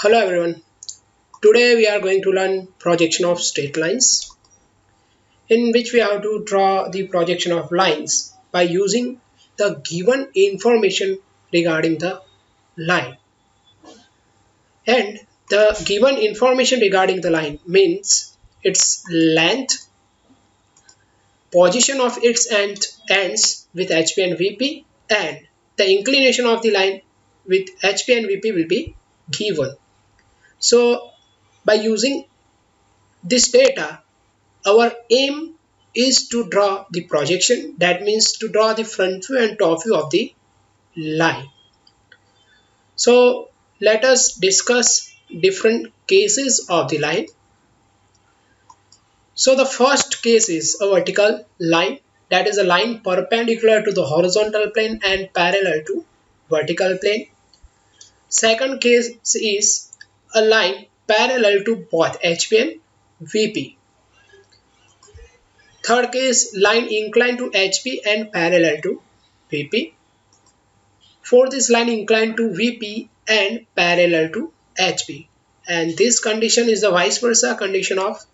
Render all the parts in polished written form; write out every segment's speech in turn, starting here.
Hello everyone. Today we are going to learn projection of straight lines, in which we have to draw the projection of lines by using the given information regarding the line. And the given information regarding the line means its length, position of its ends with HP and VP, and the inclination of the line with HP and VP will be given. So by using this data, our aim is to draw the projection, that means to draw the front view and top view of the line. So let us discuss different cases of the line. So the first case is a vertical line, that is a line perpendicular to the horizontal plane and parallel to vertical plane. Second case is a line parallel to both HP and VP. Third case, line inclined to HP and parallel to VP. Fourth is line inclined to VP and parallel to HP. And this condition is the vice versa condition of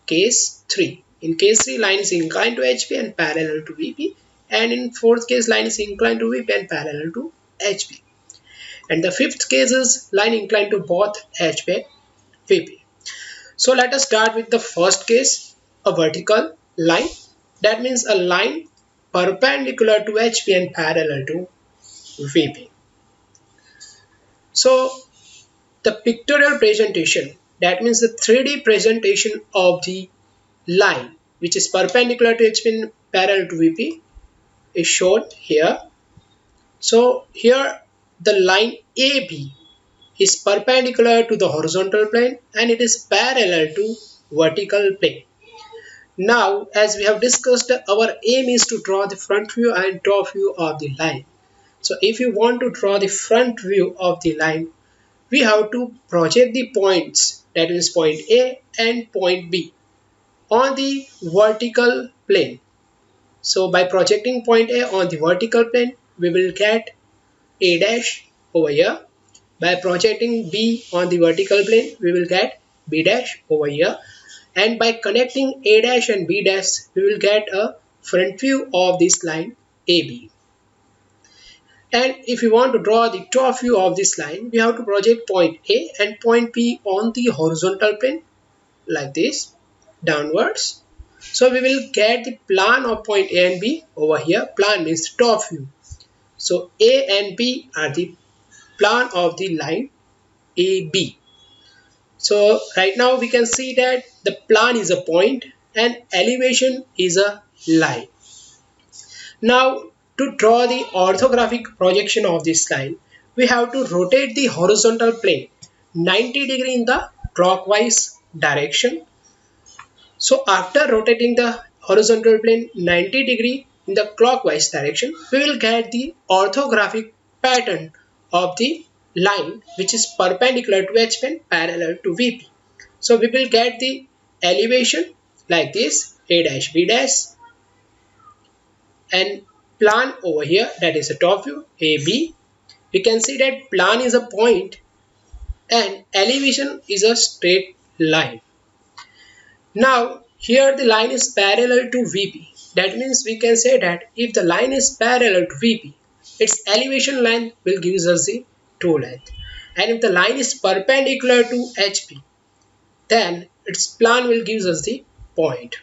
case 3. In case 3, line is inclined to HP and parallel to VP. And in fourth case, line is inclined to VP and parallel to HP. And the fifth case is line inclined to both HP and VP. So let us start with the first case, a vertical line. That means a line perpendicular to HP and parallel to VP. So the pictorial presentation, that means the 3D presentation of the line which is perpendicular to HP and parallel to VP is shown here. So here the line AB is perpendicular to the horizontal plane and it is parallel to vertical plane. Now, as we have discussed, our aim is to draw the front view and top view of the line. So if you want to draw the front view of the line, we have to project the points, that is point A and point B, on the vertical plane. So by projecting point A on the vertical plane, we will get A dash over here. By projecting B on the vertical plane, we will get B dash over here. And by connecting A dash and B dash, we will get a front view of this line AB. And if we want to draw the top view of this line, we have to project point A and point B on the horizontal plane like this, downwards. So we will get the plan of point A and B over here. Plan means top view. So A and B are the plan of the line AB. So right now we can see that the plan is a point and elevation is a line. Now to draw the orthographic projection of this line, we have to rotate the horizontal plane 90 degrees in the clockwise direction. So after rotating the horizontal plane 90 degrees in the clockwise direction, we will get the orthographic pattern of the line which is perpendicular to HP and parallel to VP. So we will get the elevation like this, A dash B dash, and plan over here, that is the top view AB. We can see that plan is a point and elevation is a straight line. Now here the line is parallel to VP. That means we can say that if the line is parallel to VP, its elevation line will give us the true length. And if the line is perpendicular to HP, then its plan will give us the point.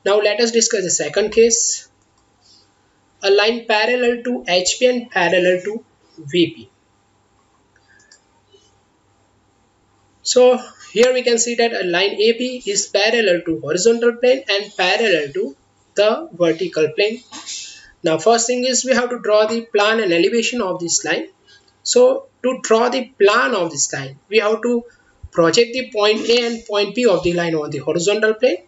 Now let us discuss the second case, a line parallel to HP and parallel to VP. So here we can see that a line AB is parallel to horizontal plane and parallel to the vertical plane. Now first thing is we have to draw the plan and elevation of this line. So to draw the plan of this line, we have to project the point A and point B of the line on the horizontal plane.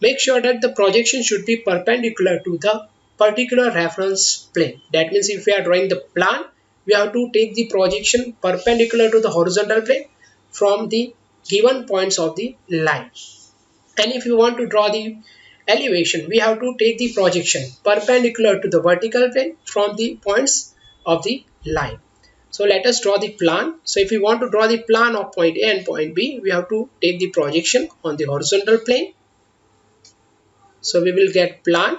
Make sure that the projection should be perpendicular to the particular reference plane. That means if we are drawing the plan, we have to take the projection perpendicular to the horizontal plane from the given points of the line. And if you want to draw the elevation, we have to take the projection perpendicular to the vertical plane from the points of the line. So let us draw the plan. So if we want to draw the plan of point A and point B, we have to take the projection on the horizontal plane. So we will get plan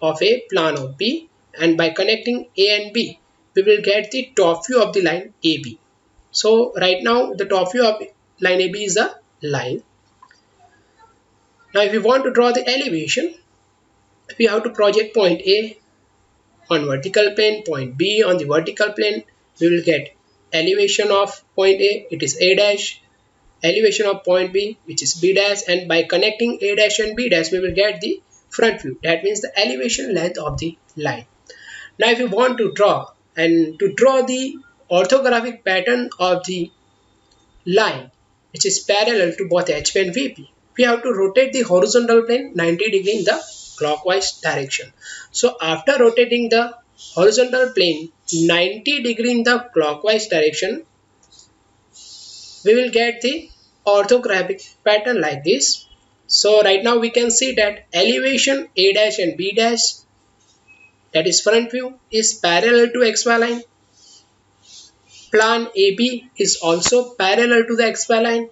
of A, plan of B, and by connecting A and B, we will get the top view of the line AB. So right now the top view of line AB is a line. Now if we want to draw the elevation, we have to project point A on vertical plane, point B on the vertical plane. We will get elevation of point A, it is A dash, elevation of point B, which is B dash, and by connecting A dash and B dash, we will get the front view. That means the elevation length of the line. Now if you want to draw the orthographic pattern of the line which is parallel to both HP and VP, we have to rotate the horizontal plane 90 degree in the clockwise direction. So after rotating the horizontal plane 90 degree in the clockwise direction, we will get the orthographic pattern like this. So right now we can see that elevation A dash and B dash, that is front view, is parallel to XY line. Plan AB is also parallel to the XY line.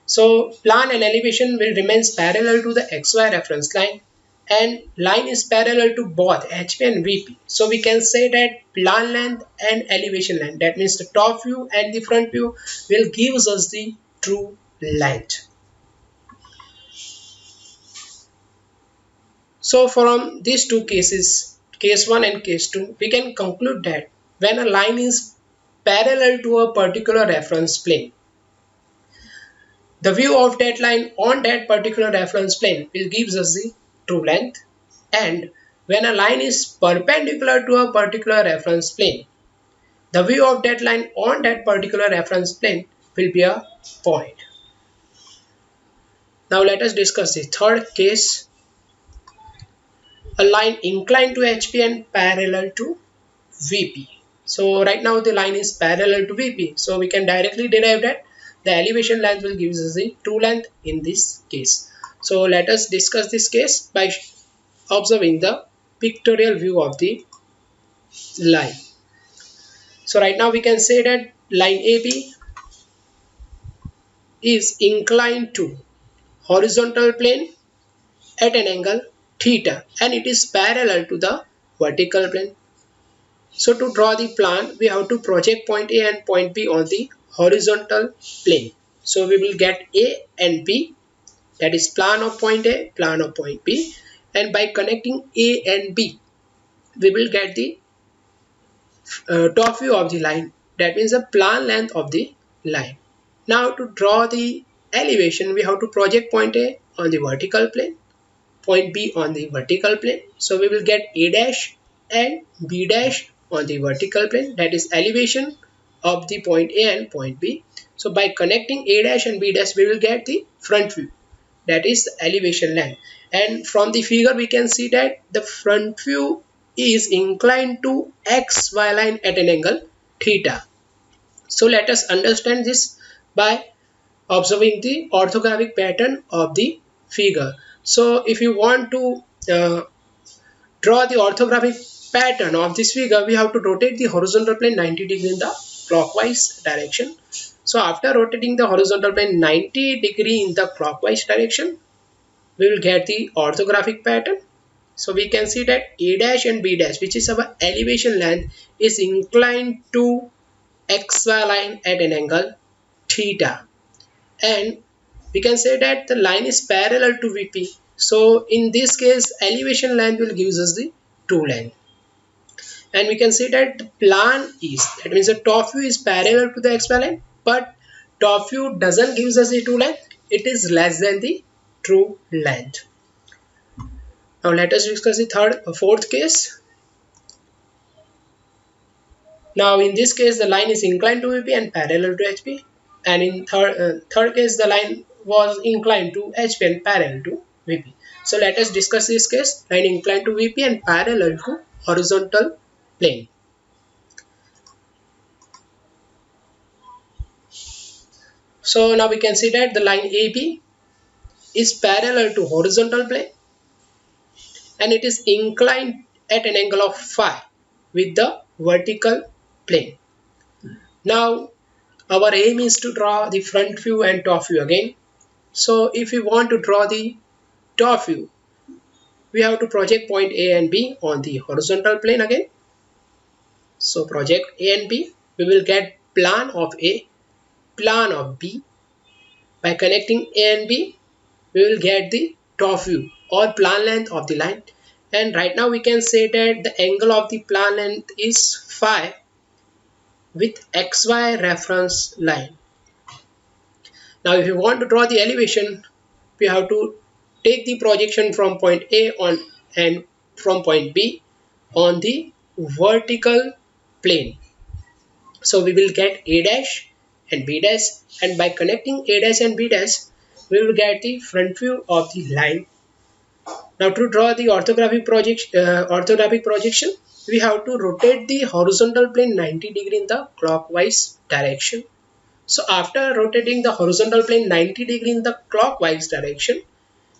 So plan and elevation will remain parallel to the XY reference line, and line is parallel to both HP and VP. So we can say that plan length and elevation length, that means the top view and the front view, will give us the true length. So from these two cases, case 1 and case 2, we can conclude that when a line is parallel to a particular reference plane, the view of that line on that particular reference plane will give us the true length, and when a line is perpendicular to a particular reference plane, the view of that line on that particular reference plane will be a point. Now let us discuss the third case, a line inclined to HP and parallel to VP. So right now the line is parallel to VP, so we can directly derive that the elevation length will give us the true length in this case. So let us discuss this case by observing the pictorial view of the line. So right now we can say that line AB is inclined to horizontal plane at an angle theta, and it is parallel to the vertical plane. So to draw the plan, we have to project point A and point B on the horizontal plane. So we will get A and B, that is plan of point A, plan of point B, and by connecting A and B, we will get the top view of the line, that means the plan length of the line. Now to draw the elevation, we have to project point A on the vertical plane, point B on the vertical plane. So we will get A dash and B dash on the vertical plane, that is elevation of the point A and point B. So by connecting A dash and B dash, we will get the front view, that is the elevation length. And from the figure we can see that the front view is inclined to XY line at an angle theta. So let us understand this by observing the orthographic pattern of the figure. So if you want to draw the orthographic pattern of this figure, we have to rotate the horizontal plane 90 degree in the clockwise direction. So after rotating the horizontal plane 90 degree in the clockwise direction, we will get the orthographic pattern. So we can see that A dash and B dash, which is our elevation length, is inclined to XY line at an angle theta, and we can say that the line is parallel to VP. So in this case, elevation length will give us the true length, and we can say that the plan is, that means the top view is parallel to the XY line, but top view doesn't give us the true length, it is less than the true length. Now let us discuss the fourth case. Now in this case, the line is inclined to VP and parallel to HP, and in third case, the line was inclined to HP and parallel to VP. So let us discuss this case, line inclined to VP and parallel to horizontal plane. So now we can see that the line AB is parallel to horizontal plane, and it is inclined at an angle of phi with the vertical plane. Now our aim is to draw the front view and top view again. So if we want to draw the top view, we have to project point A and B on the horizontal plane again. So project A and B, we will get plan of A, plan of B. By connecting A and B, we will get the top view or plan length of the line. And right now we can say that the angle of the plan length is phi with XY reference line. Now if you want to draw the elevation, we have to take the projection from point A on and from point B on the vertical plane. So we will get A dash and B dash, and by connecting A dash and B dash, we will get the front view of the line. Now to draw the orthographic projection, we have to rotate the horizontal plane 90 degree in the clockwise direction. So after rotating the horizontal plane 90 degree in the clockwise direction,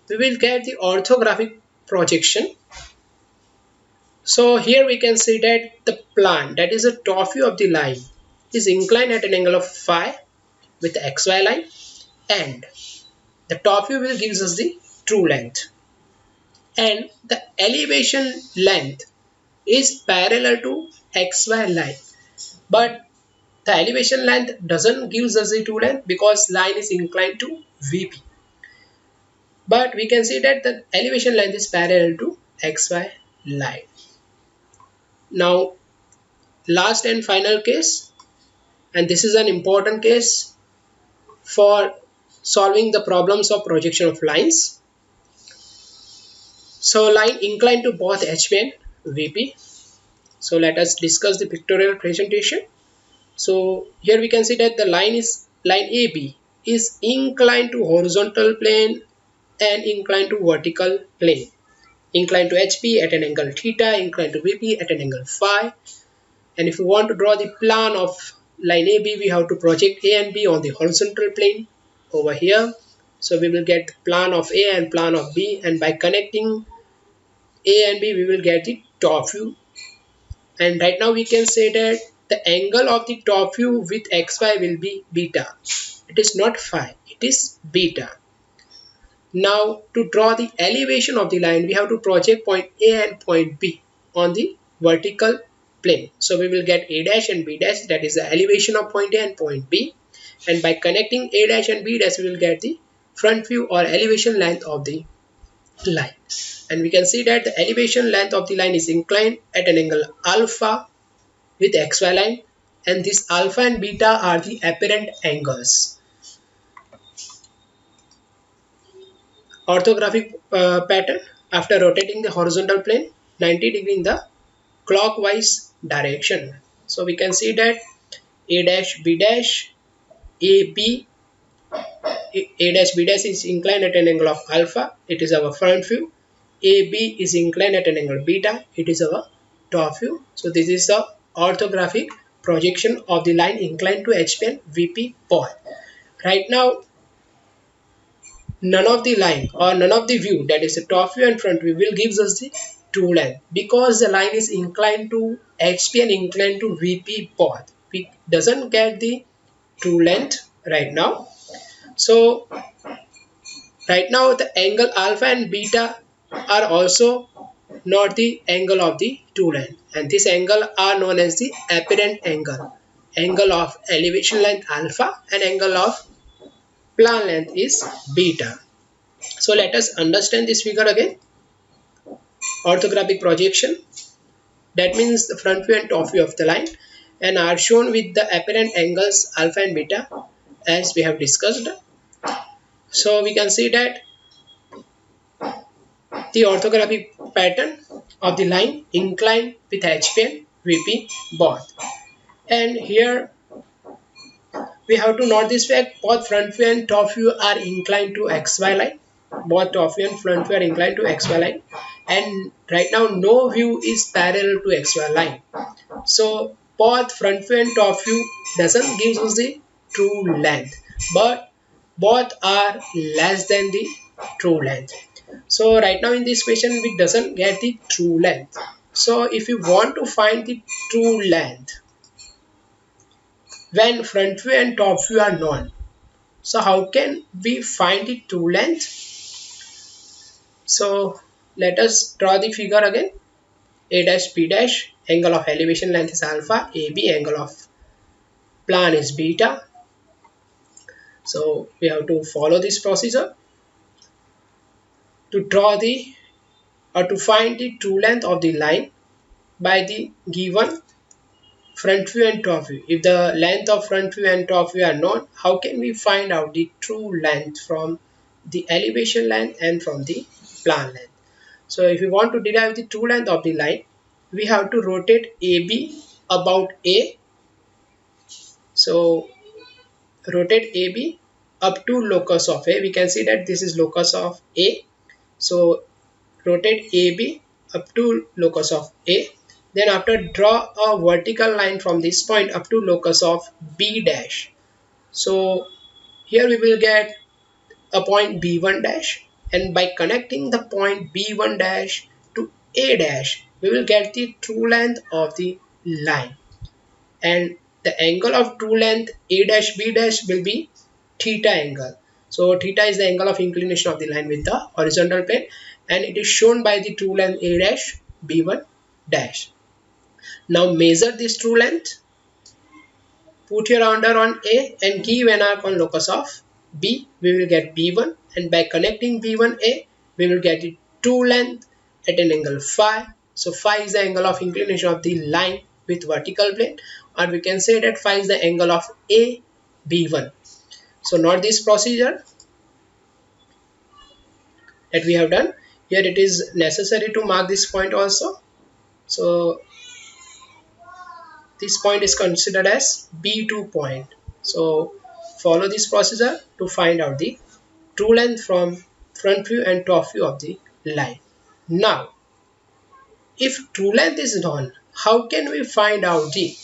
we will get the orthographic projection. So here we can see that the plan, that is the top view of the line, is inclined at an angle of phi with the XY line, and the top view will gives us the true length, and the elevation length is parallel to XY line. But the elevation length doesn't gives us the true length because line is inclined to VP. But we can see that the elevation length is parallel to XY line. Now last and final case, and this is an important case for solving the problems of projection of lines. So line inclined to both HP and VP. So let us discuss the pictorial presentation. So here we can see that the line AB is inclined to horizontal plane and inclined to vertical plane. Inclined to HP at an angle theta, inclined to VP at an angle phi. And if we want to draw the plan of line AB, we have to project A and B on the horizontal plane over here. So we will get the plan of A and plan of B, and by connecting A and B, we will get the top view. And right now we can say that the angle of the top view with XY will be beta. It is not phi, it is beta. Now to draw the elevation of the line, we have to project point A and point B on the vertical plane. So we will get A dash and B dash, that is the elevation of point A and point B. And by connecting A dash and B dash, we will get the front view or elevation length of the line. And we can see that the elevation length of the line is inclined at an angle alpha with XY line, and this alpha and beta are the apparent angles. Orthographic pattern, after rotating the horizontal plane 90 degree in the clockwise direction. So we can see that A dash B dash AB A dash B dash is inclined at an angle of alpha, it is our front view. AB is inclined at an angle beta, it is our top view. So this is the orthographic projection of the line inclined to HP and VP point. Right now none of the line or none of the view, that is the top view and front view, will gives us the true length because the line is inclined to HP and inclined to VP path. We doesn't get the true length right now. So right now the angle alpha and beta are also not the angle of the true length, and this angle are known as the apparent angle. Angle of elevation length alpha and angle of plan length is beta. So let us understand this figure again. Orthographic projection, that means the front view and top view of the line, and are shown with the apparent angles alpha and beta as we have discussed. So we can see that the orthographic pattern of the line inclined with HP and VP both. And here we have to note this fact, both front view and top view are inclined to XY line. Both top view and front view are inclined to XY line. And right now no view is parallel to XY line. So both front view and top view doesn't give us the true length, but both are less than the true length. So right now in this question we doesn't get the true length. So if you want to find the true length, when front view and top view are known. So how can we find the true length? So let us draw the figure again. A dash B dash, angle of elevation length is alpha, AB angle of plan is beta. So we have to follow this procedure to draw the or to find the true length of the line by the given front view and top view. If the length of front view and top view are known, how can we find out the true length from the elevation length and from the plan length? So if we want to derive the true length of the line, we have to rotate AB about A. So rotate AB up to locus of A. We can see that this is locus of A. So rotate AB up to locus of A. Then after, draw a vertical line from this point up to locus of B dash. So here we will get a point B1 dash, and by connecting the point B1 dash to A dash, we will get the true length of the line, and the angle of true length A dash B dash will be theta angle. So theta is the angle of inclination of the line with the horizontal plane, and it is shown by the true length A dash B1 dash. Now measure this true length, put your ruler on A and give an arc on locus of B. We will get B1, and by connecting B1A, we will get the true length at an angle phi. So phi is the angle of inclination of the line with vertical plane, or we can say that phi is the angle of A B1. So note this procedure that we have done. Here it is necessary to mark this point also. So this point is considered as B2 point. So follow this procedure to find out the true length from front view and top view of the line. Now, if true length is known, how can we find out the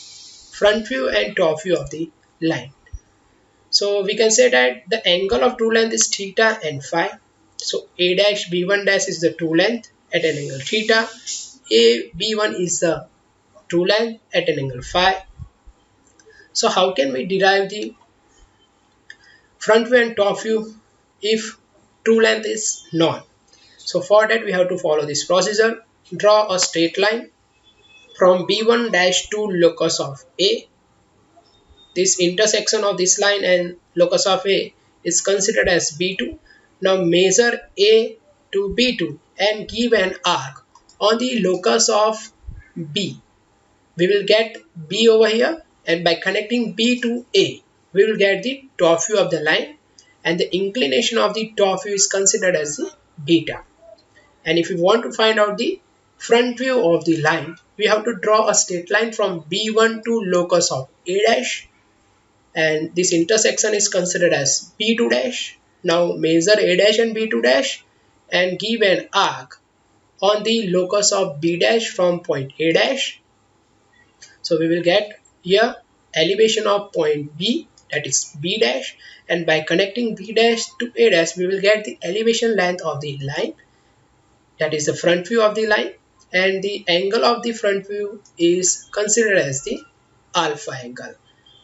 front view and top view of the line? So we can say that the angle of true length is theta and phi. So A dash B1 dash is the true length at an angle theta. A B1 is the true length at an angle phi. So how can we derive the front view and top view if true length is known? So for that we have to follow this procedure. Draw a straight line from B1 dash to locus of A. This intersection of this line and locus of A is considered as B2. Now measure A to B2 and give an arc on the locus of B. We will get B over here, and by connecting B to A, we will get the top view of the line, and the inclination of the top view is considered as the beta. And if we want to find out the front view of the line, we have to draw a straight line from B1 to locus of A dash, and this intersection is considered as B2 dash. Now measure A dash and B2 dash and give an arc on the locus of B dash from point A dash. So we will get here elevation of point B, that is B dash, and by connecting B dash to A dash, we will get the elevation length of the line, that is the front view of the line, and the angle of the front view is considered as the alpha angle.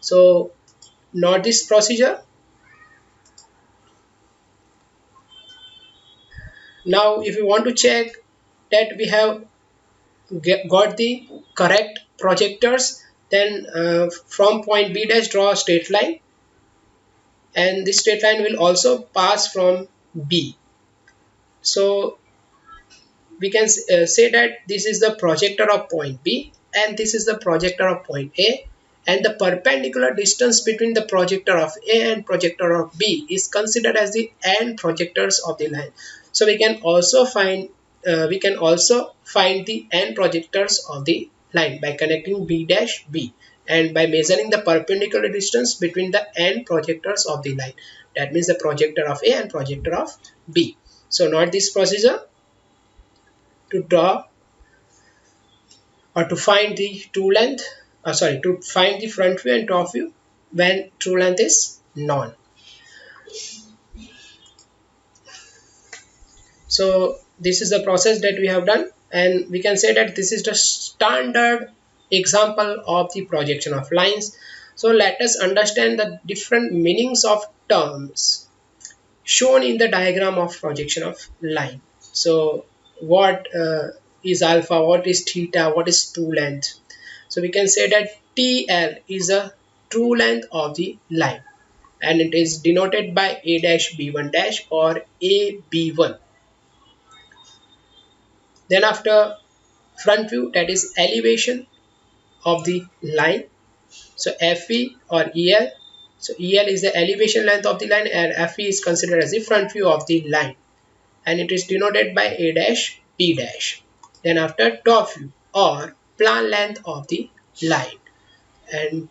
So note this procedure. Now if you want to check that we have got the correct projectors, then from point B dash draw a straight line, and this straight line will also pass from B. So we can say that this is the projector of point B and this is the projector of point A, and the perpendicular distance between the projector of A and projector of B is considered as the end projectors of the line. So we can also find the end projectors of the line by connecting B dash B and by measuring the perpendicular distance between the end projectors of the line, that means the projector of A and projector of B. So note this procedure to draw or to find the true length, to find the front view and top view when true length is known. So this is the process that we have done, and we can say that this is the standard example of the projection of lines. So let us understand the different meanings of terms shown in the diagram of projection of line. So what is alpha, what is theta, what is true length? So we can say that TL is a true length of the line, and it is denoted by A dash B1 dash or AB1. Then after front view, that is elevation of the line. So FE or EL. So EL is the elevation length of the line, and FE is considered as the front view of the line, and it is denoted by A dash B dash. Then after top view or plan length of the line, and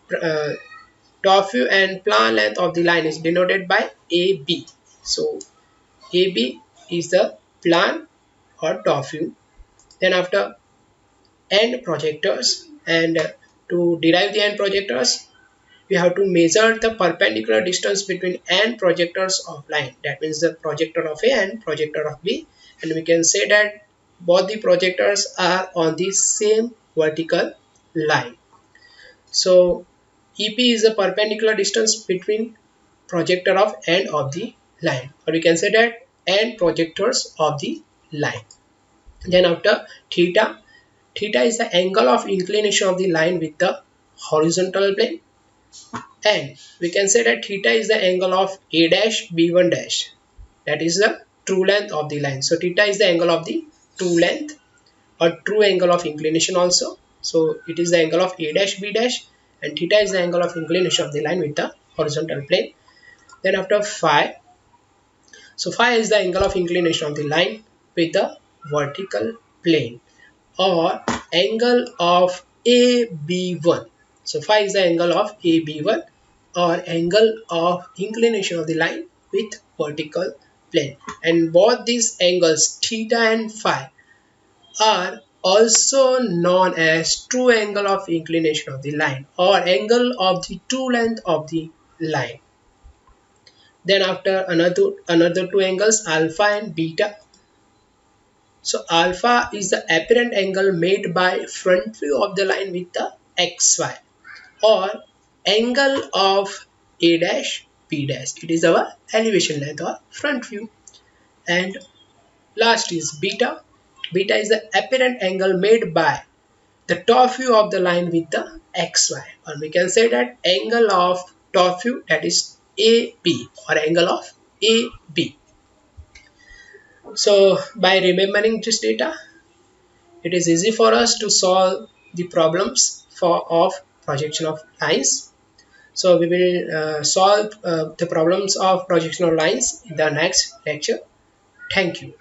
top view and plan length of the line is denoted by AB. So AB is the plan or top view. Then after end projectors, and to derive the end projectors, we have to measure the perpendicular distance between end projectors of line. That means the projector of A and projector of B, and we can say that both the projectors are on the same vertical line. So EP is the perpendicular distance between projector of end of the line, or we can say that end projectors of the line. Then after theta, theta is the angle of inclination of the line with the horizontal plane, and we can say that theta is the angle of A dash B1 dash, that is the true length of the line. So theta is the angle of the true length or true angle of inclination also. So it is the angle of A dash B dash, and theta is the angle of inclination of the line with the horizontal plane. Then after phi, so phi is the angle of inclination of the line with the vertical plane or angle of AB1. So phi is the angle of AB1 or angle of inclination of the line with vertical plane. And both these angles, theta and phi, are also known as true angle of inclination of the line or angle of the true length of the line. Then after another two angles, alpha and beta. So alpha is the apparent angle made by front view of the line with the xy or angle of A dash B dash. It is our elevation length or front view. And last is beta. Beta is the apparent angle made by the top view of the line with the xy, or we can say that angle of top view, that is AB or angle of AB. So by remembering this data, it is easy for us to solve the problems of projection of lines. So we will solve the problems of projection of lines in the next lecture. Thank you.